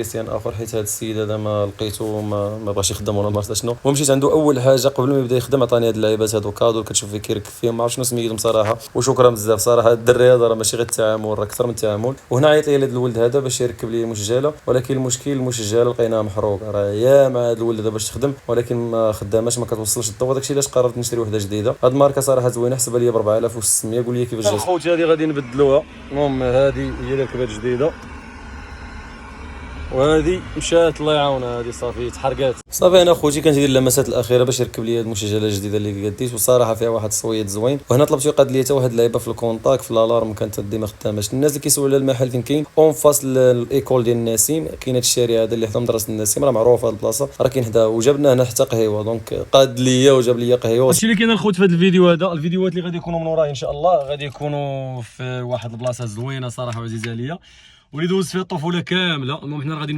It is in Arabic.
كريستيان اخر، حيت هذا السيد هذا ما لقيته ما بغاش يخدم ولا ما عرفت شنو. ومشيت عنده اول حاجه قبل ما يبدا يخدم عطاني هاد اللعيبات هادو كادو، كتشوف فيه كيركب فيهم، ما عرفتش شنو سميتهم صراحه. وشكرا بزاف صراحه. الدري هذا راه ماشي غير التعامل، راه اكثر من التعامل. وهنا عيط لي هذا الولد هذا باش يركب لي مشجله، ولكن المشكل المشجله لقيناها محروقه، راه يا مع هذا الولد هذا باش تخدم ولكن ما خداماش، ما كتوصلش الضوء. داكشي علاش قررت نشري وحده جديده. هاد الماركه صراحه زوينه، حسبها لي ب 4600. قول لي كيفاش جات خوتي. هذه غادي نبدلوها. المهم هذه هي اللي ركبات جديده، وهذه مشات الله يعاونها، هذه صافي تحرقات. صافي انا خوتي كندير اللمسات الاخيره باش يركب لي هذه المشجله الجديده اللي قديت، وصراحه فيها واحد الصويت زوين. وهنا طلبت يقاد لي حتى واحد اللعيبه في الكونتاك في الالارم، كانت ديما خداماش. الناس اللي كيسولوا على المحل فين كاين، اون فاس الايكول ديال النسيم، كاينه الشارع هذا اللي حدا مدرسه النسيم، راه معروف هذه البلاصه، راه كاين حدا. وجابنا هنا حتى قهيوه، دونك قاد ليا وجاب لي قهيوه. هادشي اللي كاين الخوت في هذا الفيديو هذا. الفيديوهات اللي غادي يكونوا من وراي ان شاء الله غادي يكونوا في واحد البلاصه زوينه صراحه وعزيزه عليا، واللي دوزت فيها الطفوله كامله. المهم حنا غادي